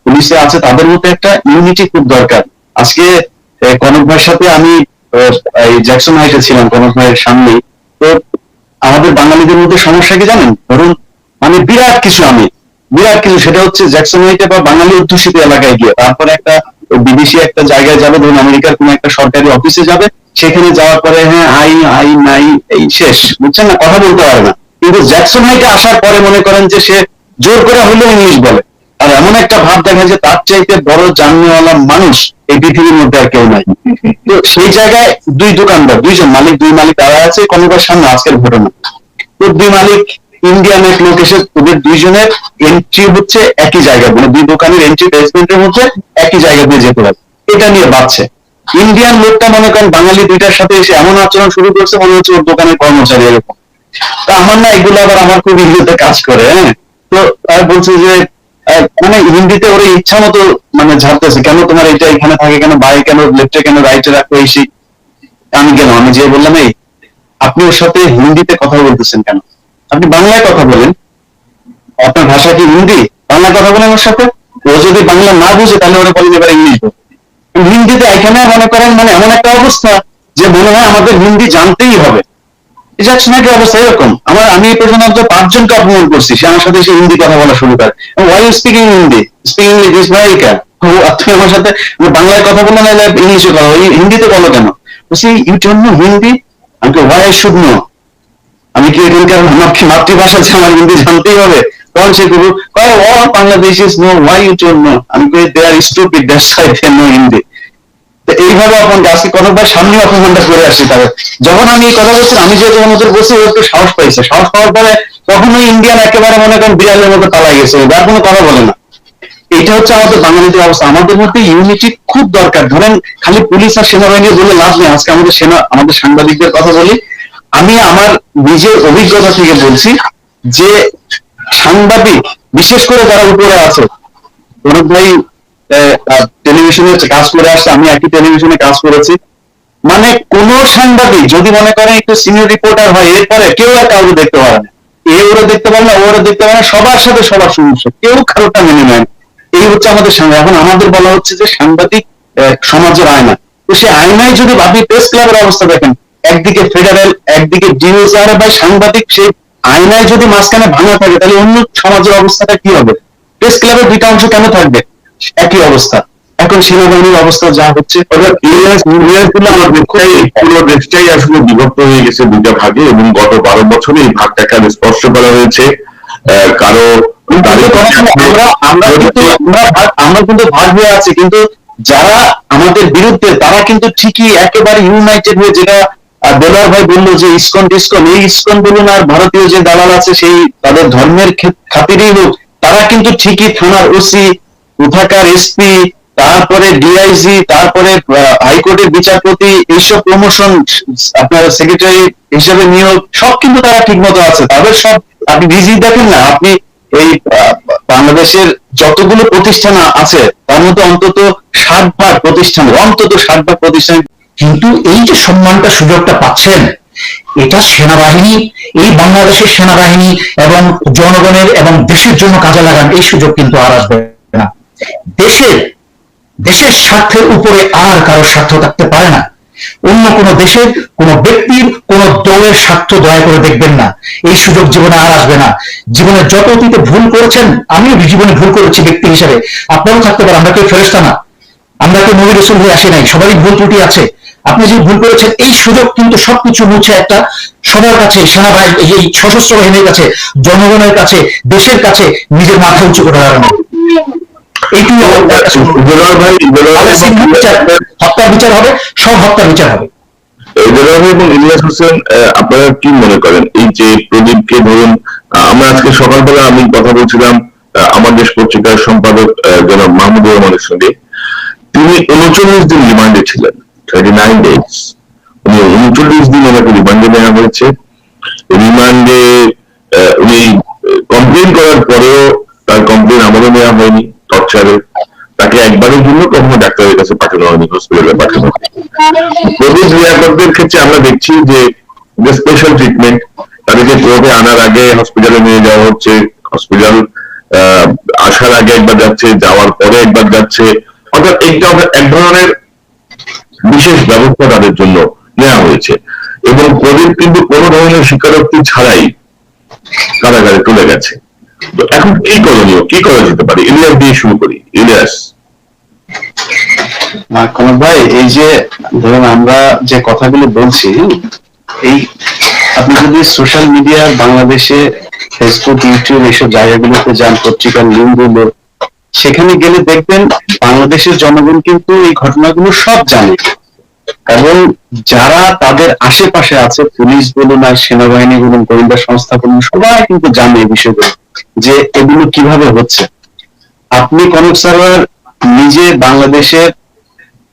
পুলিশে আছে তাদের মধ্যে একটা ইউনিটি খুব দরকার। আজকে কনক ভাইয়ের সাথে আমি এই জ্যাকসন হাইটে ছিলাম কনক ভাইয়ের সামনে। তো আমাদের বাঙালিদের মধ্যে সমস্যা কি জানেন, ধরুন মানে বিরাট কিছু সেটা হচ্ছে জ্যাকসন হাইটে বা বাঙালি অধ্যুষিত এলাকায় গিয়ে তারপরে একটা বিদেশি একটা জায়গায় যাবে, ধরুন আমেরিকার কোন একটা সরকারি অফিসে যাবে, সেখানে যাওয়ার পরে হ্যাঁ আই আই নাই এই শেষ, বুঝছেন না, কথা বলতে পারে না। কিন্তু জ্যাকসন হাইটে আসার পরে মনে করেন যে সে জোর করে হলেও ইংলিশ বলে। আর এমন একটা ভাব দেখা যে তার চাইতে বড় জাননেওয়ালা মানুষ এই পৃথিবীর মধ্যে আর কেউ নাই। তো সেই জায়গায় দুই মালিক দাঁড়ায় আছে কনকের সামনে, আজকের ঘটনা। তো দুই মালিক ইন্ডিয়ান এক লোক এসে ওদের দুইজনের এন্ট্রি হচ্ছে একই জায়গা, মানে দুই দোকানের এন্ট্রি বেসমেন্টের মধ্যে একই জায়গা দিয়ে যেতে হবে, এটা নিয়ে বাঁচছে। ইন্ডিয়ান লোকটা মনে করেন বাঙালি দুইটার সাথে এসে এমন আচরণ শুরু করছে মনে হচ্ছে ওর দোকানের কর্মচারী এরকম। তা আমার না এগুলো আবার আমার খুব ইংরেজিতে কাজ করে, হ্যাঁ। তো তার বলছে যে মানে হিন্দিতে ওরা ইচ্ছা মতো মানে ঝাড়তেছে, কেন তোমার এটা এখানে থাকে, কেন বাই কেন লেফটে কেন রাইটে রাখো এই সেই। আমি যে বললাম এই আপনি ওর সাথে হিন্দিতে কথা বলতেছেন কেন, আপনি বাংলায় কথা বলেন, আপনার ভাষা কি হিন্দি, বাংলা কথা বলেন ওর সাথে। ও যদি বাংলা না বুঝে তাহলে ওরা বলে এবার ইংলিশ বল। হিন্দিতে এখানে মনে করেন মানে এমন একটা অবস্থা যে মনে হয় আমাদের হিন্দি জানতেই হবে। জ্যাকসনের অবস্থা এরকম। আমি এই পর্যন্ত 5 জনকে অপমান করছি, সে আমার সাথে এসে হিন্দি কথা বলা শুরু করে। Why you speaking Hindi, speaking English ভাইকা, তুমি আমার সাথে বাংলায় কথা বলো না ইংলিশে কথা বলো, হিন্দিতে বলো কেন? বলছি ইউ ডোন্ট নো হিন্দি। আমি ওয়াই আই শুড নো, আমি কি এখানকার মাতৃভাষা যে আমার হিন্দি জানতেই হবে? তখন সে গুরু কয় all Bangladeshis know why you don't know. আমি কই they are stupid, that's why they know Hindi. এইভাবে অপমান, আজকে কতবার সামনে অপমানটা করে আসছি তাদের। যখন আমি এই কথা বলছি, আমি যেহেতু ওদের বসে ও একটু সাহস পাইছে, সাহস পাওয়ার পরে তখন ওই ইন্ডিয়ান একেবারে মনে করেন বিড়ালের মতো পালাই গেছে, আর কোনো কথা বলে না। এটা হচ্ছে আমাদের বাঙালিদের অবস্থা। আমাদের মধ্যে ইউনিটি খুব দরকার। ধরেন খালি পুলিশ আর সেনাবাহিনী বলে লাভ নেই। আজকে আমাদের সাংবাদিকদের কথা বলি, আমি আমার নিজের অভিজ্ঞতা থেকে বলছি যে সাংবাদিক বিশেষ করে যারা উপরে আছে, অনেক ভাই টেলিভিশনে কাজ করে আসছে, আমি একই টেলিভিশনে কাজ করেছি, মানে কোন সাংবাদিক যদি মনে করেন একটু সিনিয়র রিপোর্টার হয় এরপরে কেউ আর কাউকে দেখতে পারে না, ওরা দেখতে পারে না, ওরা দেখতে পারে না, সবার সাথে সবার সমস্যা, কেউ কারোটা মেনে নেয়। এই হচ্ছে আমাদের সাংবাদিক। এখন আমাদের বলা হচ্ছে যে সাংবাদিক সমাজের আয়না। তো সে আয়নায় যদি আপনি প্রেস ক্লাবের অবস্থা দেখেন, একদিকে ফেডারেল একদিকে ডিউজ, আরে ভাই সাংবাদিক সেই আয়নায় যদি মাঝখানে ভাঙা থাকে তাহলে অন্য সমাজের অবস্থাটা কি হবে? প্রেস ক্লাবের দুইটা অংশ কেন থাকবে একই অবস্থা? এখন সেনাবাহিনীর অবস্থা যা হচ্ছে, পুরো দেশটাই আসলে বিভক্ত হয়ে গেছে দুইটা ভাগে, এবং গত 12 বছরে এই ভাগটাকে স্পষ্ট করা হয়েছে। কারো আমরা কিন্তু ভাগ হয়ে আছি, কিন্তু যারা আমাদের বিরুদ্ধে তারা কিন্তু ঠিকই একেবারে ইউনাইটেড হয়ে, যেটা দেলোয়ার ভাই বললো যে ইসকন টিসকন, এই ইসকন বলুন আর ভারতীয় যে দালাল আছে সেই তাদের ধর্মের খাতিরেই হোক, তারা কিন্তু ঠিকই থানার ওসি, কোথাকার এসপি, তারপরে ডিআইজি, তারপরে হাইকোর্টের বিচারপতি, এইসব প্রমোশন, আপনার সেক্রেটারি হিসেবে নিয়োগ, সব কিন্তু তারা ঠিক মতো আছে। তাদের সব আপনি ডিজি দেখেন না, আপনি এই বাংলাদেশের যতগুলো প্রতিষ্ঠান আছে তার মধ্যে অন্তত 60 ভাগ প্রতিষ্ঠান। কিন্তু এই যে সম্মানটা সুযোগটা পাচ্ছেন, এটা সেনাবাহিনী, এই বাংলাদেশের সেনাবাহিনী এবং জনগণের এবং দেশের জন্য কাজে লাগান, এই সুযোগ কিন্তু আর আসবে না। দেশের স্বার্থের উপরে আর কারো স্বার্থ থাকতে পারে না। অন্য কোন দেশের কোন ব্যক্তির কোন দলের স্বার্থ দয়া করে দেখবেন না, এই সুযোগ জীবনে আর আসবে না। জীবনে যত অতীতে ভুল করেছেন, আমিও জীবনে ভুল করেছি ব্যক্তি হিসেবে, আপনারাও থাকতে পারে, আমরা কেউ ফেরেশতা না, আমরা কেউ নবী রাসূল হয়ে আসি নাই, সবারই ভুল ত্রুটি আছে। আপনি যে ভুল করেছেন, এই সুযোগ কিন্তু সবকিছু মুছে একটা সবার কাছে, সেনাবাহিনী, এই সশস্ত্র বাহিনীর কাছে, জনগণের কাছে, দেশের কাছে নিজের মাথা উঁচু করে দাঁড়ানো, এইটুকু হত্যার বিচার হবে, সব হত্যার বিচার হবে। এবং ইলিয়াস হোসেন, আপনারা কি মনে করেন এই যে প্রদীপকে ধরুন, আমরা আজকে সকালবেলা আমি কথা বলছিলাম আমার দেশ পত্রিকার সম্পাদক জনাব মাহমুদুর রহমানের সঙ্গে, তিনি 39 দিন রিমান্ডে ছিলেন, 39 days। উনি 39 দিন ওনাকে রিমান্ডে নেওয়া হয়েছে। রিমান্ডে উনি কমপ্লেন করার পরেও তার কমপ্লেন আমলে নেওয়া হয়নি, টর্চারে তাকে একবারের জন্য কখনো ডাক্তারের কাছে পাঠানো হয়নি, হসপিটালে পাঠানো হয়নি। প্রদীপ নিরাপত্তার ক্ষেত্রে আমরা দেখছি যে স্পেশাল ট্রিটমেন্ট, তাদেরকে কোর্টে আনার আগে হসপিটালে নিয়ে যাওয়া হচ্ছে, হসপিটাল আহ, আসার আগে একবার যাচ্ছে, যাওয়ার পরে একবার যাচ্ছে, অর্থাৎ এক ধরনের বিশেষ ব্যবস্থা তাদের জন্য নেওয়া হয়েছে। এবং প্রদীপ কিন্তু কোনো ধরনের স্বীকারোক্তি ছাড়াই কারাগারে চলে গেছে। তো এখন কি করণীয়, কি করা যেতে পারে? ইলিয়াস দিয়ে শুরু করি। ইলিয়াস। কনক ভাই, এই যে ধরুন আমরা যে কথাগুলো বলছি, এই আপনি যদি সোশ্যাল মিডিয়ার বাংলাদেশে ফেসবুক, ইউটিউব এইসব জায়গাগুলোতে যান, পত্রিকার লিঙ্কগুলো, সেখানে গেলে দেখবেন বাংলাদেশের জনগণ কিন্তু এই ঘটনাগুলো সব জানে। এবং যারা তাদের আশেপাশে আছে, পুলিশ বলুন আর সেনাবাহিনী বলুন, গোয়েন্দা সংস্থা বলুন, সবাই কিন্তু জানে এই বিষয়গুলো, যে এগুলো কিভাবে হচ্ছে। আপনি কনক সারোয়ার নিজে বাংলাদেশের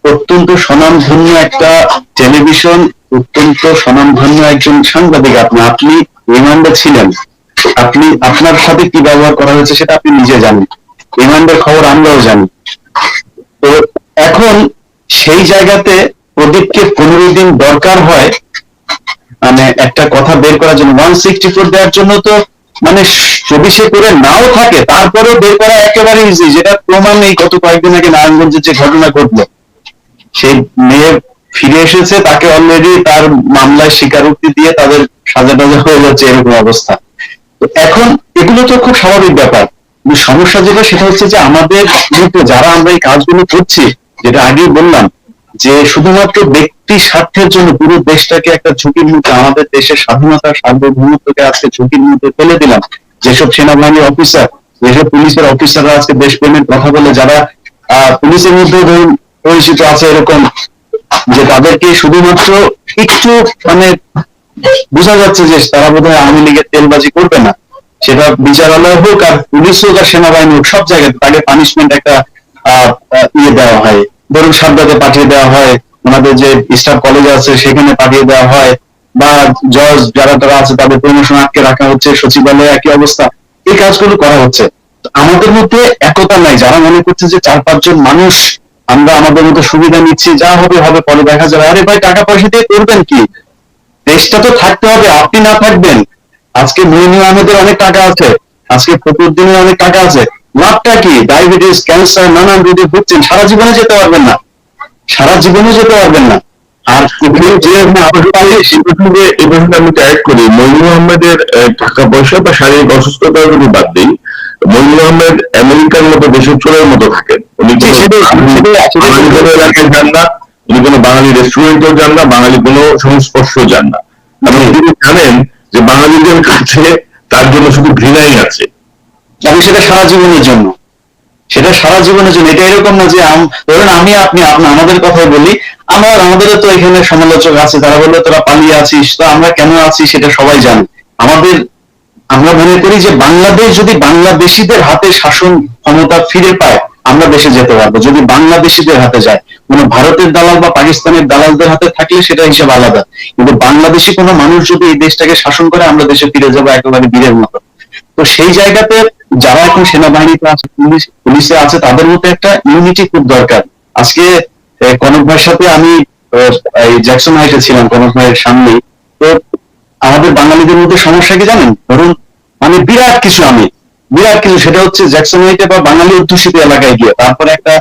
অত্যন্ত স্বনামধন্য একটা টেলিভিশন, অত্যন্ত স্বনামধন্য একজন সাংবাদিক, আপনি রিমান্ডে ছিলেন, আপনি আপনার সাথে কি ব্যবহার করা হয়েছে সেটা আপনি নিজে জানেন, রিমান্ডের খবর আমরাও জানি। তো এখন সেই জায়গাতে প্রদীপকে 15 দিন দরকার হয় মানে একটা কথা বের করার জন্য, 164 দেওয়ার জন্য, তো মানে 24-এ করে নাও থাকে তারপরেও বের করা একেবারে ইজি, যেটা প্রমাণ এই গত কয়েকদিন আগে নারায়ণগঞ্জে যে ঘটনা ঘটলো, সেই মেয়ে ফিরে এসেছে, তাকে অলরেডি তার মামলায় স্বীকারোক্তি দিয়ে তাদের সাজা টাজা হয়ে যাচ্ছে, এরকম অবস্থা। তো এখন এগুলো তো খুব স্বাভাবিক ব্যাপার, কিন্তু সমস্যা যেটা সেটা হচ্ছে যে আমাদের মধ্যে যারা আমরা এই কাজগুলো করছি, যেটা আগেই বললাম, যে শুধুমাত্র ব্যক্তি স্বার্থের জন্য পুরো দেশটাকে একটা ঝুঁকির মধ্যে, আমাদের দেশের স্বাধীনতা সার্বভৌমত্বকে আজকে ঝুঁকির মধ্যে ফেলে দিলাম। যেসব সেনাবাহিনীর অফিসার, যেসব পুলিশের অফিসাররা আজকে দেশপ্রেমের কথা বলে, যারা পুলিশের মধ্যে ধরুন পরিচিত আছে এরকম, যে তাদেরকে শুধুমাত্র একটু মানে বোঝা যাচ্ছে যে তারা বোধহয় আওয়ামী লীগের তেলবাজি করবে না, সেটা বিচারালয় হোক আর পুলিশ হোক আর সেনাবাহিনী হোক, সব জায়গায় তাকে পানিশমেন্ট একটা ইয়ে দেওয়া হয়, ধরুন সারদাতে পাঠিয়ে দেওয়া হয়, আমাদের যে স্টাফ কলেজ আছে সেখানে পাঠিয়ে দেওয়া হয়, বা জজ যারা তারা আছে তাদের প্রমোশন আটকে রাখা হচ্ছে, সচিবালয়ে একই অবস্থা, এই কাজগুলো করা হচ্ছে। আমাদের মধ্যে একতা নাই, যারা মনে করছে যে 4-5 জন মানুষ আমরা আমাদের মতো সুবিধা নিচ্ছি, যা হবে হবে, পরে দেখা যাবে। আরে ভাই, টাকা পয়সা দিয়ে করবেন কি? দেশটা তো থাকতে হবে, আপনি না থাকবেন। আজকে মইনুল আহমেদের অনেক টাকা আছে, আজকে ফখরুদ্দিনের অনেক টাকা আছে, লাভটা কি? ডায়াবেটিস, ক্যান্সার, নানান রোগে ভুগছেন, সারা জীবনে যেতে পারবেন না, সারা জীবনে যেতে পারবেন না। আর এই প্রসঙ্গে আমি ট্যাগ করি, মইনুল আহমেদের টাকা পয়সা বা শারীরিক অসুস্থতা যদি বাদ দিই, মইনুল আহমেদ আমেরিকার মতো দেশে চোরের মতো থাকেন। উনি কোনো এলাকায় যান না, উনি কোনো বাঙালি রেস্টুরেন্টেও যান না, বাঙালি কোনো সংস্পর্শেও যান না। এবং তিনি জানেন যে বাঙালিদের কাছে তার জন্য শুধু ঘৃণাই আছে। আমি সেটা সারা জীবনের জন্য, সেটা সারা জীবনের জন্য। এটা এরকম না যে ধরুন আমি আপনি আমাদের কথাই বলি, আমাদেরও তো এখানে সমালোচক আছে, তারা বললো তোরা পালিয়ে আছিস, তো আমরা কেন আছি সেটা সবাই জানে। আমরা মনে করি যে বাংলাদেশ যদি বাংলাদেশিদের হাতে শাসন ক্ষমতা ফিরে পায়, আমরা দেশে যেতে পারবো। যদি বাংলাদেশিদের হাতে যায়, মানে ভারতের দালাল বা পাকিস্তানের দালালদের হাতে থাকলে সেটা হিসেবে আলাদা, কিন্তু বাংলাদেশি কোনো মানুষ যদি এই দেশটাকে শাসন করে, আমরা দেশে ফিরে যাবো একেবারে বীরের মতো। তো সেই জায়গাতে যারা এখন সেনাবাহিনীতে আছে, পুলিশে আছে, তাদের মধ্যে একটা ইউনিটি খুব দরকার। আজকে কনক ভাইয়ের সাথে আমি এই জ্যাকসন হাইটে ছিলাম, কনক ভাইয়ের সামনেই। তো আমাদের বাঙালিদের মধ্যে সমস্যা কি জানেন? ধরুন মানে বিরাট কিছু, সেটা হচ্ছে জ্যাকসন হাইটে বা বাঙালি অধ্যুষিত এলাকায় গিয়ে তারপরে একটা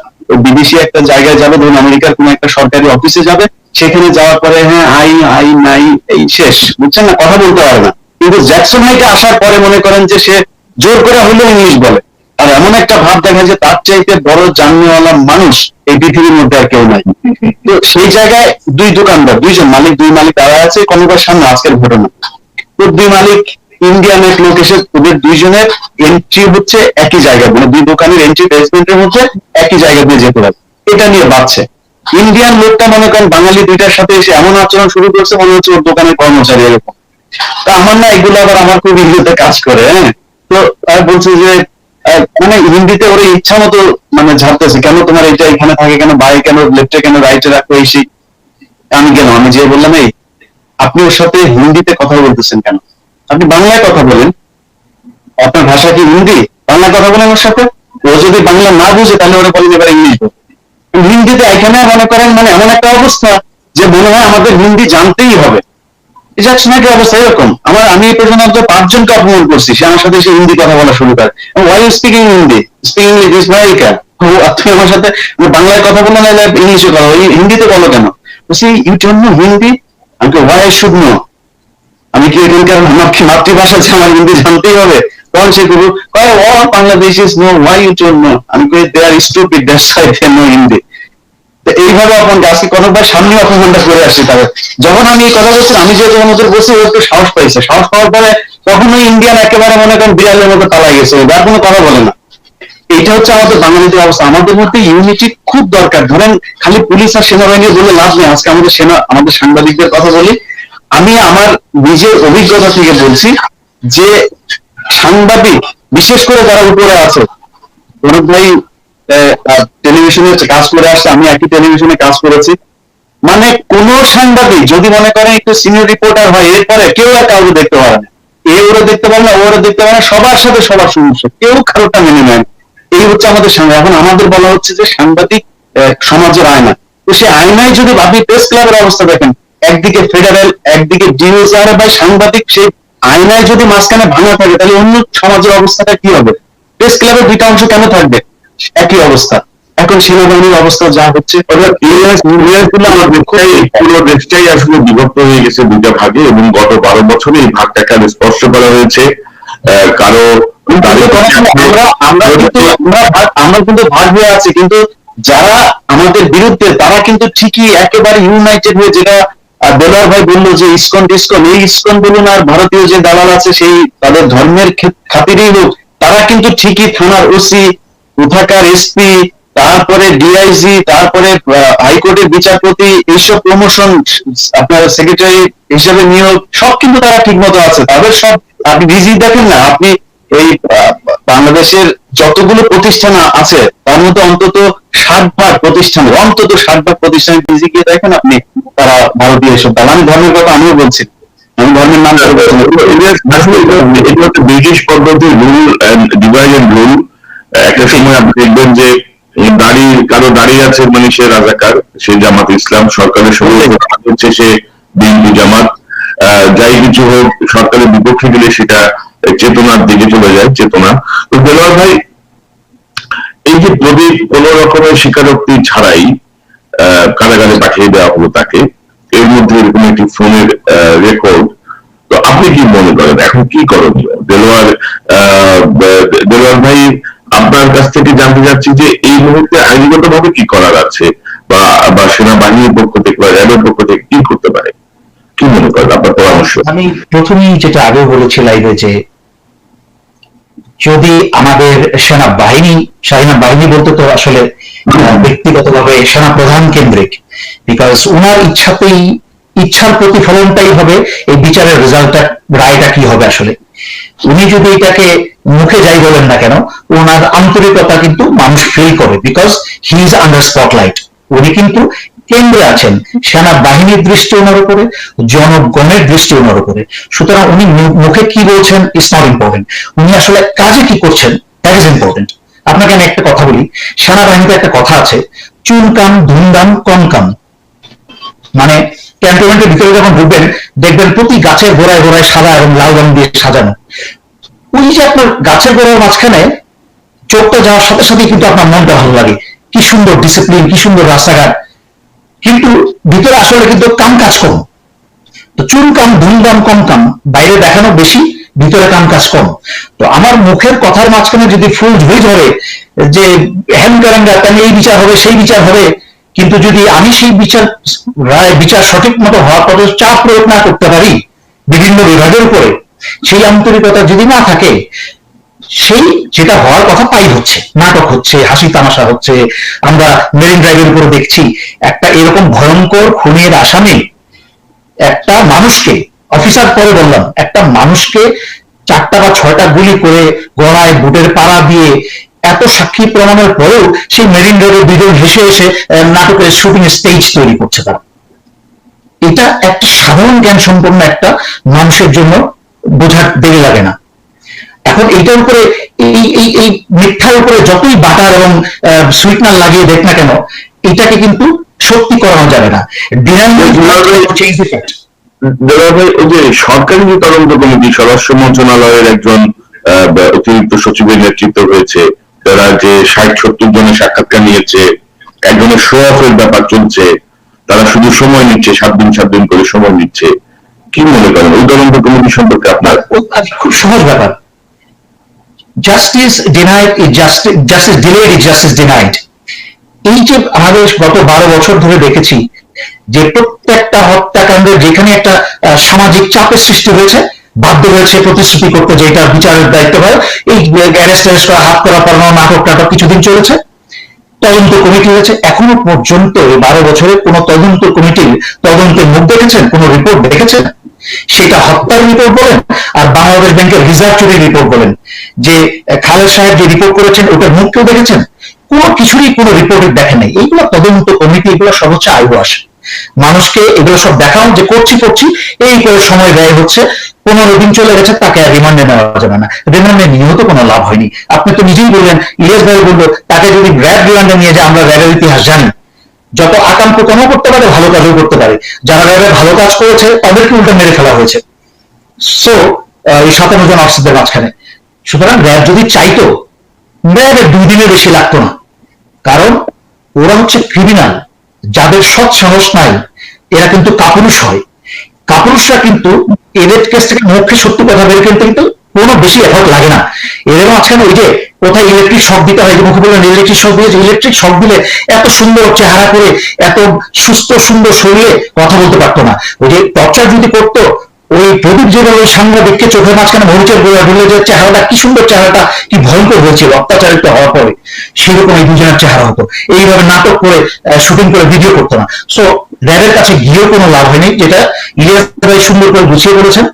বিদেশি একটা জায়গায় যাবে, ধরুন আমেরিকার কোন একটা সরকারি অফিসে যাবে, সেখানে যাওয়ার পরে হ্যাঁ আই আই নাই এই শেষ, বুঝছেন না, কথা বলতে পারে না। কিন্তু জ্যাকসন হাইটে আসার পরে মনে করেন যে সে জোর করে হলেও ইংলিশ বলে, আর এমন একটা ভাব দেখা যে তার চাইতে বড় জাননেওয়ালা মানুষ এই পৃথিবীর মধ্যে আর কেউ নাই। তো সেই জায়গায় দুই দোকানদার, দুই মালিক তারা আছে কনকের সামনে, আজকের ঘটনা। তো দুই মালিক ইন্ডিয়ান এক লোক এসে ওদের দুইজনের এন্ট্রি হচ্ছে একই জায়গা, মানে দুই দোকানের এন্ট্রি বেসমেন্টের মধ্যে একই জায়গা দিয়ে যেতে হবে, এটা নিয়ে বাঁচছে। ইন্ডিয়ান লোকটা মনে করেন বাঙালি দুইটার সাথে এসে এমন আচরণ শুরু করছে মনে হচ্ছে ওর দোকানের কর্মচারী এরকম। তা আমার না এগুলো আবার আমার খুব ইংরেজিতে কাজ করে, হ্যাঁ। তো তারা বলছে যে মানে হিন্দিতে ওরা ইচ্ছা মতো মানে ঝাড়তেছে, কেন তোমার এটা এখানে থাকে, কেন বাই, কেন লেফটে, কেন রাইটে রাখো, এই সেই। আমি যে বললাম, এই আপনি ওর সাথে হিন্দিতে কথা বলতেছেন কেন? আপনি বাংলায় কথা বলেন, আপনার ভাষা কি হিন্দি, বাংলা কথা বলেন ওর সাথে। ও যদি বাংলা না বুঝে তাহলে ওরা বলেন এবার ইংলিশ বল। হিন্দিতে এখানে মনে করেন মানে এমন একটা অবস্থা যে মনে হয় আমাদের হিন্দি জানতেই হবে। জ্যাকসন হাইটের অবস্থা এরকম। আমি এই পর্যন্ত 5 জনকে অপমান করছি, সে আমার সাথে এসে হিন্দি কথা বলা শুরু করে। Why you speaking Hindi, speaking English America, তুমি আমার সাথে বাংলায় কথা বলো না ইংলিশে কথা বলো, হিন্দিতে বলো কেন? বলছি ইউ ডোন্ট নো হিন্দি। আমি ওয়াই আই শুড নো, আমি কি এখানকার আমার কি মাতৃভাষা আছে, আমার হিন্দি জানতেই হবে? তখন সে গুরু কয় all Bangladeshis know why you don't know. আমি কই they are stupid, that's why they know Hindi. তো এইভাবে অপমানটা আজকে কতবার সামনে অপমানটা করে আসছি তাদের। যখন আমি এই কথা বলছি, আমি যেহেতু ওদের বলছি, ও একটু সাহস পাইছে, সাহস পাওয়ার পরে কখনোই ইন্ডিয়ান একেবারে মনে করেন বিড়ালের মতো পালাই গেছে, যার কোনো কথা বলে না। এটা হচ্ছে আমাদের বাঙালিদের অবস্থা। আমাদের মধ্যে ইউনিটি খুব দরকার। ধরেন খালি পুলিশ আর সেনাবাহিনী বলে লাভ নেই। আজকে আমাদের সাংবাদিকদের কথা বলি, আমি আমার নিজের অভিজ্ঞতা থেকে বলছি যে সাংবাদিক বিশেষ করে যারা উপরে আছে, অনেক ভাই টেলিভিশনে কাজ করে আসছে, আমি একই টেলিভিশনে কাজ করেছি, মানে কোন সাংবাদিক যদি মনে করেন একটু সিনিয়র রিপোর্টার হয়, এরপরে কেউ আর কাউকে দেখতে পারে না, ওরা দেখতে পারে না, ওরা দেখতে পারে না, সবার সাথে সবার সমস্যা, কেউ কারোটা মেনে নেয় না। এই হচ্ছে আমাদের সাংবাদিক। এখন আমাদের বলা হচ্ছে যে সাংবাদিক সমাজের আয়না। তো সেই আয়নায় যদি আপনি প্রেস ক্লাবের অবস্থা দেখেন, একদিকে ফেডারেল, একদিকে ডিউজার, বা সাংবাদিক, সেই আয়নায় যদি মাঝখানে ভাঙা থাকে, তাহলে অন্য সমাজের অবস্থাটা কি হবে? প্রেস ক্লাবের দুইটা অংশ কেন থাকবে? একই অবস্থা। এখন সেনাবাহিনীর অবস্থা যা হচ্ছে, পুরো দেশটাই আসলে বিভক্ত হয়ে গেছে দুইটা ভাগে, এবং গত 12 বছরে এই ভাগটাকে আরো স্পষ্ট করা হয়েছে। কারো আমরা কিন্তু ভাগ হয়ে আছি, কিন্তু যারা আমাদের বিরুদ্ধে তারা কিন্তু ঠিকই একেবারে ইউনাইটেড হয়ে, যেটা দেলোয়ার ভাই বললো যে ইসকন টিসকন, এই ইসকন বলুন আর ভারতীয় যে দালাল আছে সেই তাদের ধর্মের খাতিরেই হোক, তারা কিন্তু ঠিকই থানার ওসি, কোথাকার এসপি, তারপরে ডিআইজি, তারপরে হাইকোর্টের বিচারপতি, এইসব প্রমোশন, আপনার সেক্রেটারি হিসেবে নিয়োগ, সব কিন্তু তারা ঠিক মতো আছে। তাদের সব আপনি ডিজি দেখেন না, আপনি এই বাংলাদেশের যতগুলো প্রতিষ্ঠান আছে তার মধ্যে অন্তত 60 ভাগ প্রতিষ্ঠান ডিজি গিয়ে দেখেন আপনি, তারা ভারতীয় এসব দালাল। আমি ধর্মের কথা আমিও বলছি, আমি ধর্মের নাম এটা হচ্ছে ব্রিটিশ পদ্ধতির rule and divide and rule. একটা সময় আপনি দেখবেন যে কারো দাঁড়িয়ে আছে মানে সে রাজাকার, সে জামাত ইসলাম, সরকারের সঙ্গে হচ্ছে সে বিএনপি জামাত, যাই কিছু হোক সরকারের বিপক্ষে গেলে সেটা চেতনার দিকে চলে যায়, চেতনা। তো দেলোয়ার ভাই, এই যে প্রদীপ কোন রকমের স্বীকারোক্তি ছাড়াই কারাগারে পাঠিয়ে দেওয়া হলো তাকে, এর মধ্যে এরকম একটি ফোনের রেকর্ড, তো আপনি কি মনে করেন এখন কি করণীয়? দেলোয়ার ভাই, আপনার কাছ থেকে জানতে চাচ্ছি যে এই মুহূর্তে আইনগত ভাবে কি করার আছে, বা সেনাবাহিনীর পক্ষ থেকে বা র্যাবের পক্ষ থেকে কি করতে পারে, কি মনে করেন আপনার পরামর্শ? আমি প্রথমেই যেটা আগে বলেছি লাইভে, যে যদি আমাদের সেনাবাহিনী বলতে তো আসলে ব্যক্তিগতভাবে সেনা প্রধান কেন্দ্রিক, বিকজ ওনার ইচ্ছার প্রতিফলনটাই হবে এই বিচারের রেজাল্টটা, রায়টা কি হবে আসলে। উনি যদি এটাকে মুখে যাই বলেন না কেন, ওনার আন্তরিকতা কিন্তু মানুষ ফিল করে, because he is under spotlight. উনি কিন্তু কেন্দ্রে আছেন, সেনাবাহিনীর দৃষ্টি ওনার উপরে, জনগণের দৃষ্টি ওনার উপরে। সুতরাং উনি মুখে কি বলছেন ইজ নট ইম্পর্টেন্ট, উনি আসলে কাজে কি করছেন দ্যাট ইজ ইম্পর্টেন্ট। আপনাকে আমি একটা কথা বলি, সেনাবাহিনীতে একটা কথা আছে, চুন কাম ধুমধাম কম কাম। মানে ক্যান্টনমেন্টের ভিতরে যখন ঢুকবেন, দেখবেন প্রতি গাছের গোড়ায় গোড়ায় সাদা এবং লাল রং দিয়ে সাজানো। ওই যে আপনার গাছের গোড়ার মাঝখানে চোখটা যাওয়ার সাথে সাথে কিন্তু আপনার মনটা ভালো লাগে, কি সুন্দর ডিসিপ্লিন, কি সুন্দর রাস্তাঘাট, কিন্তু ভিতরে আসলে কিন্তু কাম কাজ কম। তো চুন কাম ধুমধাম কম কাম, বাইরে দেখানো বেশি, ভিতরে কাম কাজ কম। তো আমার মুখের কথার মাঝখানে যদি ফুল ঝুড়ি ধরে যে হ্যান কারেন্ডা, তাহলে এই বিচার হবে সেই বিচার হবে, কিন্তু যদি আমি সেই বিচার সঠিক মতো হওয়ার পথে চাপ প্রয়োগ না করতে পারি বিভিন্ন বিভাগের উপরে, সেই আন্তরিকতা যদি না থাকে, সেই যেটা হওয়ার কথা তাই হচ্ছে, নাটক হচ্ছে, হাসি তামাশা হচ্ছে। আমরা মেরিন ড্রাইভের উপরে দেখছি একটা এরকম ভয়ঙ্কর খুনের আসামি একটা মানুষকে, অফিসার পরে বললাম, একটা মানুষকে 4টা বা 6টা গুলি করে গলায় বুটের পাড়া দিয়ে এত সাক্ষী প্রমাণের পরেও সেই মেরিন ড্রাইভের দুজন হেসে এসে নাটকের শুটিং স্টেজ তৈরি করছে তারা। এটা একটা সাধারণ জ্ঞান সম্পন্ন একটা মানুষের জন্য বোঝার দেরি লাগে না। এখন এইটার উপরে এই মিথ্যার উপরে যতই বাটার এবং সুইটনার লাগিয়ে দেখ না কেন, এটাকে কিন্তু সত্যি করানো যাবে না। দাদা ভাই, ওই যে সরকারি যে তদন্ত কমিটি, স্বরাষ্ট্র মন্ত্রণালয়ের একজন অতিরিক্ত সচিবের নেতৃত্ব হয়েছে, তারা যে 60-70 জনের সাক্ষাৎকার নিয়েছে, একজনের শো অফের ব্যাপার চলছে, তারা শুধু সময় নিচ্ছে, 7 দিন করে সময় নিচ্ছে, কি মনে করেন ওই তদন্ত কমিটি সম্পর্কে আপনার? খুব সহজ ব্যাপার, justice denied is justice delayed is justice denied. এই যে আমাদের গত 12 বছর ধরে দেখেছি যে প্রত্যেকটা হত্যাকাণ্ডে যেখানে একটা সামাজিক চাপের সৃষ্টি হয়েছে, বাধ্য হয়েছে প্রতিশ্রুতি করতে যে এটা বিচারের দায়িত্ব হয়, এই অ্যারেস্ট করা, হাত করা, পড়ানো, নাটক টাটক কিছুদিন চলেছে, তদন্ত কমিটি হয়েছে। এখনো পর্যন্ত এই 12 বছরে কোন তদন্ত কমিটির তদন্তের মুখ দেখেছেন, কোন রিপোর্ট দেখেছেন? সেটা হত্যার রিপোর্ট বলেন আর বাংলাদেশ ব্যাংকের রিজার্ভ চুরির রিপোর্ট বলেন, যে খালেদ সাহেব যে রিপোর্ট করেছেন ওটার মুখ কেউ দেখেছেন? কোনো কিছুরই কোনো রিপোর্টে দেখে নাই। এইগুলো তদন্ত কমিটি, এগুলো সব হচ্ছে আইওয়াশ। মানুষকে এগুলো সব দেখাও যে করছি এই করে সময় ব্যয় হচ্ছে, 15 দিন চলে গেছে, তাকে আর রিমান্ডে নেওয়া যাবে না। রিমান্ডে নিয়েও তো কোনো লাভ হয়নি। আপনি তো নিজেই বললেন, ইলিয়াস ভাই বললো, তাকে যদি র্যাব রিমান্ডে নিয়ে যায়, আমরা র্যাবের ইতিহাস জানি, যত আকাম কুকামও করতে পারে, ভালো কাজও করতে পারে। যারা র্যাবে ভালো কাজ করেছে তাদেরকে উল্টো মেরে ফেলা হয়েছে। সো এই 57 জন অফিসারদের মাঝখানে, সুতরাং র্যাব যদি চাইতো, র্যাবের 2 দিনের বেশি লাগতো না। কারণ ওরা হচ্ছে ক্রিমিনাল, যাদের সৎ সাহস নাই, এরা কিন্তু কাপুরুষ হয়। কাপুরুষরা কিন্তু এদের কাছ থেকে মুখে সত্যি কথা বের করতে কিন্তু কোনো বেশি এফর্ট লাগে না। এদের মাঝখানে ওই যে কোথায় ইলেকট্রিক শক দিতে হয়, যে মুখে বললেন ইলেকট্রিক শক দিয়েছে, ইলেকট্রিক শক দিলে এত সুন্দর চেহারা করে, এত সুস্থ সুন্দর শরীরে কথা বলতে পারতো না। ওই যে টর্চার যদি করতো, ওই প্রদীপ যেভাবে ওই সাংবাদিককে চোখের মাঝখানে মরিচের গোড়া ঢুলে যে চেহারাটা, কি সুন্দর চেহারাটা, কি ভয়ঙ্কর হয়েছিল অত্যাচারিত হওয়ার পরে, সেরকম এই দুজনের চেহারা হতো। এইভাবে নাটক করে শুটিং করে ভিডিও করতো না। সো র্যাবের কাছে গিয়েও কোনো লাভ হয়নি, যেটা ইলিয়াস ভাই সুন্দর করে গুছিয়ে বলেছেন।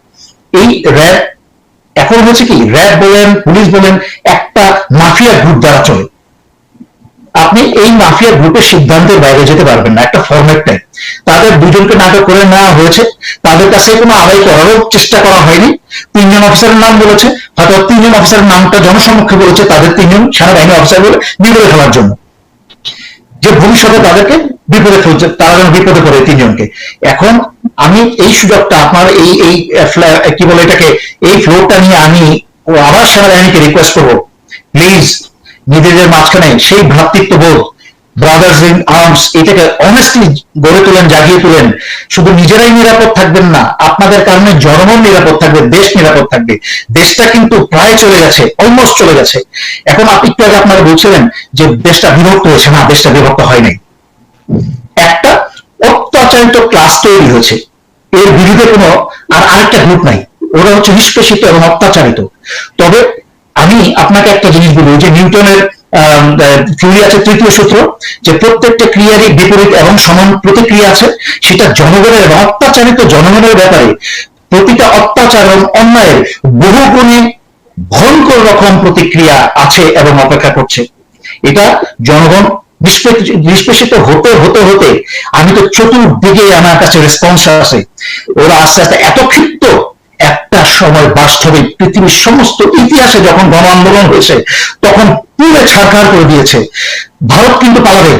এই র্যাব এখন হচ্ছে কি, র্যাব বলেন, পুলিশ বলেন, একটা মাফিয়া গ্রুপ দ্বারা চলে। আপনি এই মাফিয়া গ্রুপের সিদ্ধান্তের বাইরে যেতে পারবেন না। একটা ফরম্যাট নেই। তাদের 2 জনকে নাটক করে নেওয়া হয়েছে, তাদের কাছে কোনো আদায় করারও চেষ্টা করা হয়নি। 3 জন অফিসারের নাম বলেছে, হয়তো 3 জন অফিসারের নামটা জনসমক্ষে বলেছে, তাদের 3 জন সেনাবাহিনী অফিসার বলে বিপদে ফেলার জন্য, যে ভবিষ্যতে তাদেরকে বিপদে ফেলছে, তারা যেন বিপদে পড়ে 3 জনকে। এখন আমি এই সুযোগটা আপনার এই এই কি বলে এটাকে, এই ফ্লোরটা নিয়ে আমি আবার সেনাবাহিনীকে রিকোয়েস্ট করবো, প্লিজ নিজেদের মাঝখানে সেই ভ্রাতৃত্ববোধ, ব্রাদার্স ইন আর্মস, এটাকে অনেস্টলি গড়ে তোলেন, জাগিয়ে তোলেন। শুধু নিজেরাই নিরাপদ থাকবেন না, আপনাদের কারণে জনগণ নিরাপদ থাকবে, দেশ নিরাপদ থাকবে। দেশটা কিন্তু প্রায় চলে গেছে, অলমোস্ট চলে গেছে। এখন আপনি একটু আগে আপনারা বলছিলেন যে দেশটা বিভক্ত হয়েছে, না, দেশটা বিভক্ত হয় নাই। একটা অত্যাচারিত ক্লাস তৈরি হয়েছে, এর বিরুদ্ধে কোনো আরেকটা গ্রুপ নাই, ওরা হচ্ছে নিষ্পেষিত এবং অত্যাচারিত। তবে আমি আপনাকে একটা জিনিস বলি, যে নিউটনের থিওরি আছে, 3য় সূত্র, যে প্রত্যেকটা ক্রিয়ারই বিপরীত এবং সমান প্রতিক্রিয়া আছে। সেটা জনগণের এবং অত্যাচারিত জনগণের ব্যাপারে প্রতিটা অত্যাচার এবং অন্যায়ের বহু গুণে ভয়ঙ্কর রকম প্রতিক্রিয়া আছে এবং অপেক্ষা করছে। এটা জনগণ নিষ্পেষিত হতে হতে হতে আমি তো চতুর্দিকে আমার কাছে রেসপন্স আছে। ওরা আস্তে আস্তে এত ক্ষিপ্ত, একটা সময় বাস্তবিক পৃথিবীর সমস্ত ইতিহাসে যখন গণ আন্দোলন হয়েছে, তখন পুরো ছাড়খাড় করে দিয়েছে। ভারত কিন্তু পালাবে,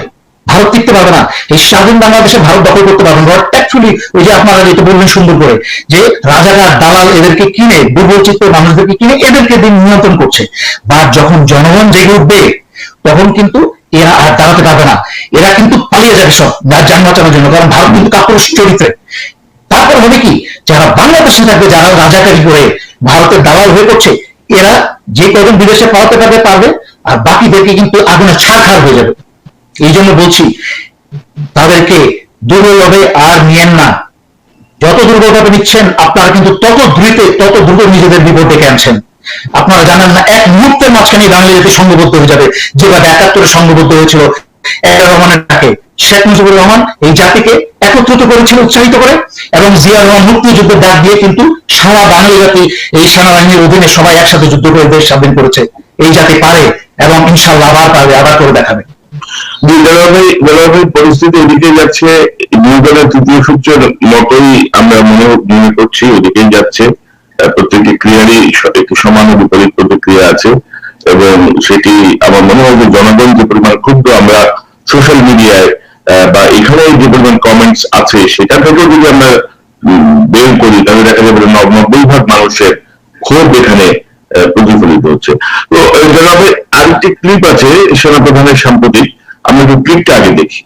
ভারত টিকতে পারবে না। এই স্বাধীন বাংলাদেশে ভারত দখল করতে পারবে না। অ্যাকচুয়ালি ওই যে আপনারা যেটা বললেন সুন্দর করে, যে রাজাকার দালাল এদেরকে কিনে, দুর্বলচিত্ত মানুষদেরকে কিনে এদেরকে দিন নিয়ন্ত্রণ করছে। বা যখন জনগণ জেগে উঠবে, তখন কিন্তু এরা আর দাঁড়াতে পারবে না, এরা কিন্তু পালিয়ে যাবে সব যান বাঁচানোর জন্য। কারণ ভারত কিন্তু কাপুরুষ চরিত্রে। তারপর হবে কি, যারা বাংলাদেশে থাকবে, যারা রাজাকারি করে ভারতের দালাল হয়ে করছে, এরা যে কজন বিদেশে পালাতে পারবে, আর বাকিদেরকে কিন্তু আগুনে ছাড়খাড় হয়ে যাবে। এই জন্য বলছি, তাদেরকে দুর্বলভাবে আর নিয়েন না। যত দুর্বলভাবে নিচ্ছেন, আপনারা কিন্তু তত দ্রুত নিজেদের বিপদ ডেকে আনছেন। আপনারা জানেন না, এক মুহূর্তের মাঝখানে বাঙালি জাতি সংঘবদ্ধ হয়ে যাবে, যেভাবে 71-এ সংঘবদ্ধ হয়েছিল রহমানের ডাকে। শেখ মুজিবুর রহমান এই জাতিকে একত্রিত করেছিল, উৎসাহিত করে, এবং জিয়া রহমান মুক্তিযুদ্ধের ডাক দিয়ে কিন্তু সারা বাঙালি জাতি এই সেনাবাহিনীর অধীনে সবাই একসাথে যুদ্ধ করে দেশ স্বাধীন করেছে। এই জাতি পারে, এবং ইনশাল্লাহ আবার পারবে, আবার করে দেখাবে। পরিস্থিতি ওদিকে যাচ্ছে, নিউটনের 3য় সূত্রের মতোই আমরা মনে করছি ওদিকেই যাচ্ছে। প্রত্যেকটি ক্রিয়ারই একটি সমান বিপরীত প্রতিক্রিয়া আছে, এবং সেটি আমার মনে হয় যে জনগণ যে পরিমাণ ক্ষুব্ধ, আমরা সোশ্যাল মিডিয়ায় বা এখানে যে পরিমাণ কমেন্টস আছে, সেটা থেকেও যদি আমরা বের করি তাহলে দেখা যাবে 90% মানুষের ক্ষোভ এখানে প্রতিফলিত হচ্ছে। তো জনাবে আরেকটি ক্লিপ আছে সেনাপ্রধানের সাম্প্রতিক, আমরা একটু ক্লিপটা আগে দেখি।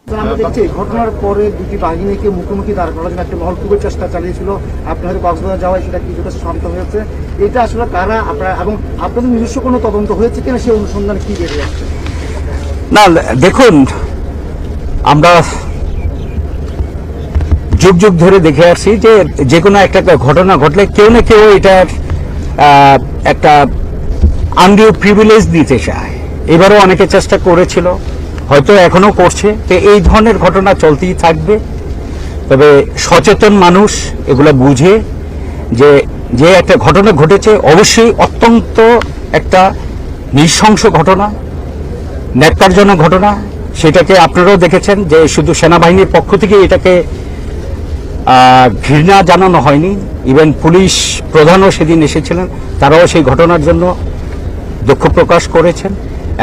আমরা দেখছি ঘটনার পরে দুটি বাহিনীকে মুখোমুখি দাঁড় করার জন্য একটা মহল খুবই চেষ্টা চালিয়েছিল। আপনি হয়তো কক্সবাজার যাওয়ায় সেটা কিছুটা শান্ত হয়েছে। এটা আসলে কারা আপনারা এবং আপনাদের নিজস্ব কোনো তদন্ত হয়েছে কিনা সেই অনুসন্ধানে কি বেরিয়ে যাচ্ছে? না দেখুন, আমরা যুগ যুগ ধরে দেখে আসছি যে কোনো একটা ঘটনা ঘটলে কেউ না কেউ এটার একটা আনডিউ প্রিভিলেজ দিতে চায়। এবারও অনেকে চেষ্টা করেছিল, হয়তো এখনো করছে। তো এই ধরনের ঘটনা চলতেই থাকবে। তবে সচেতন মানুষ এগুলো বুঝে যে একটা ঘটনা ঘটেছে, অবশ্যই অত্যন্ত একটা নৃশংস ঘটনা, ন্যাক্কারজনক ঘটনা। সেটাকে আপনারাও দেখেছেন যে শুধু সেনাবাহিনীর পক্ষ থেকে এটাকে ঘৃণা জানানো হয়নি, ইভেন পুলিশ প্রধানও সেদিন এসেছিলেন, তারাও সেই ঘটনার জন্য দুঃখ প্রকাশ করেছেন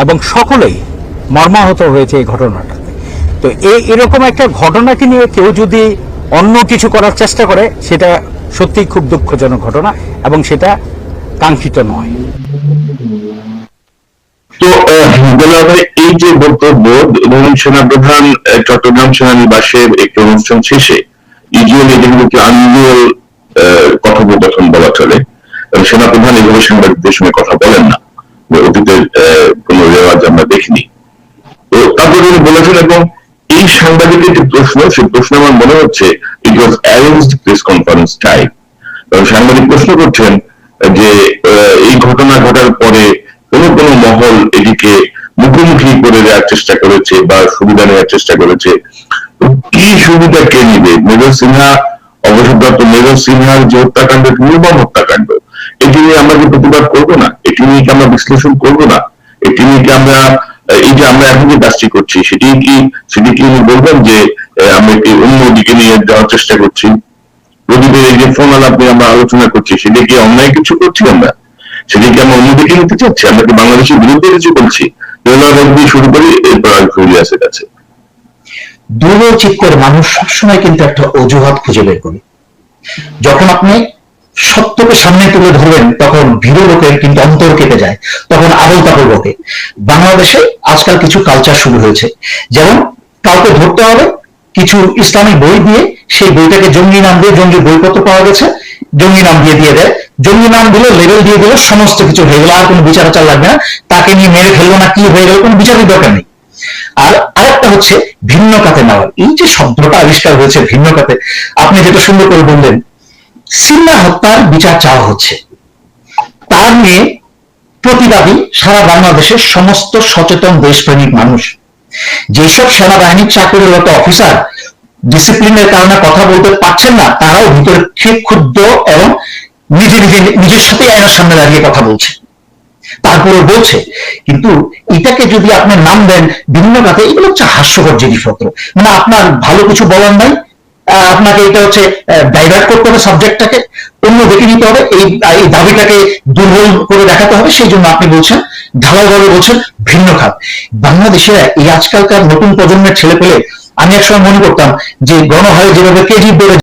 এবং সকলেই মর্মাহত হয়েছে এই ঘটনাটাতে। তো এরকম একটা ঘটনাকে নিয়ে কেউ যদি অন্য কিছু করার চেষ্টা করে, সেটা সত্যিই খুব দুঃখজনক ঘটনা এবং সেটা কাঙ্ক্ষিত নয়। তো এই যে বক্তব্য, ধরুন সেনাপ্রধান চট্টগ্রাম সেনানিবাসের একটি অনুষ্ঠান শেষে ইউজুয়ালি যেগুলোকে আনইউজুয়াল কথোপকথন বলা চলে, সেনাপ্রধান এভাবে সাংবাদিকদের সঙ্গে কথা বলেন না, অতীতের কোনো রেওয়াজ আমরা দেখিনি। তো তারপর তিনি বলেছেন, এবং এই সাংবাদিকের যে প্রশ্ন, সেই প্রশ্ন আমার মনে হচ্ছে ইট ওয়াজ অ্যারেঞ্জড প্রেস কনফারেন্স টাইপ। সাংবাদিক প্রশ্ন করছেন যে এই ঘটনা ঘটার পরে কোন কোন মহল এটিকে মুখোমুখি করে দেওয়ার চেষ্টা করেছে বা সুবিধা নেওয়ার চেষ্টা করেছে। কি সুবিধা কে নিবে? মেজর সিনহা, অবসরপ্রাপ্ত মেজর সিনহার যে হত্যাকাণ্ড, নির্মম হত্যাকাণ্ড, এটি নিয়ে আমরা কি প্রতিবাদ করবো না? এটি নিয়ে কি আমরা বিশ্লেষণ করবো না? এটি নিয়ে কি আমরা এই যে আমরা এখন যে কাজটি করছি সেটি কি উনি বলবেন যে আমরা একটি অন্য দিকে নিয়ে যাওয়ার চেষ্টা করছি? প্রদীপের এই যে ফোন আলাপ নিয়ে আমরা আলোচনা করছি, সেটা কি অন্যায় কিছু করছি আমরা? সেদিকে আমরা অন্যদিকে নিতে চাচ্ছি? আমরা কি বাংলাদেশের বিরুদ্ধে কিছু বলছি? শুরু করি এরপর ফিরিয়াসের কাছে। দুর্বল চিত্তের মানুষ সবসময় কিন্তু একটা অজুহাত খুঁজে বের করে। যখন আপনি সত্যকে সামনে তুলে ধরবেন, তখন ভীরু লোকের কিন্তু অন্তর কেটে যায়, তখন আবল তাবল বকে। বাংলাদেশে আজকাল কিছু কালচার শুরু হয়েছে, যেমন কাউকে ধরতে হবে, কিছু ইসলামিক বই দিয়ে সেই বইটাকে জঙ্গি নাম দিয়ে, জঙ্গি বইপত্র পাওয়া গেছে, জঙ্গি নাম দিয়ে দেয়, জঙ্গি নাম দিলে লেবেল দিয়ে দিলে সমস্ত কিছু হয়ে গেল, আর কোনো বিচার আচার লাগবে না, তাকে নিয়ে মেরে ফেলবো না, কি হয়ে গেল, কোনো বিচারের দরকার নেই। আর আরেকটা হচ্ছে ভিন্ন কাতে নেওয়া। এই যে শব্দটা আবিষ্কার হয়েছে ভিন্ন কাতে, আপনি যেটা সুন্দর করে বললেন, সিন্না হত্যার বিচার চাওয়া হচ্ছে, তার নিয়ে প্রতিবাদী সারা বাংলাদেশের সমস্ত সচেতন দেশপ্রেমিক মানুষ। যেসব সেনাবাহিনীর চাকরিরত অফিসার ডিসিপ্লিনের কারণে কথা বলতে পারছেন না, তারাও ভিতরে ক্ষুব্ধ এবং নিজের সাথে আয়নার সামনে দাঁড়িয়ে কথা বলছে, তারপরে বলছে। কিন্তু এটাকে যদি আপনি নাম দেন বিভিন্ন কাতে, এগুলো হচ্ছে হাস্যকর জিনিসপত্র। মানে আপনার ভালো কিছু বলার নাই, আপনাকে এটা হচ্ছে ডাইভার্ট করতে হবে, সাবজেক্টটাকে অন্য দেখে নিতে হবে, এই দাবিটাকে দুর্বল করে দেখাতে হবে, সেই জন্য আপনি বলছেন, ঢালাওভাবে বলছেন ভিন্ন খাত। বাংলাদেশে এই আজকালকার নতুন প্রজন্মের ছেলে পেলে, আমি একসময় মনে করতাম যে গণহারে যেভাবে কেজি বেড়ে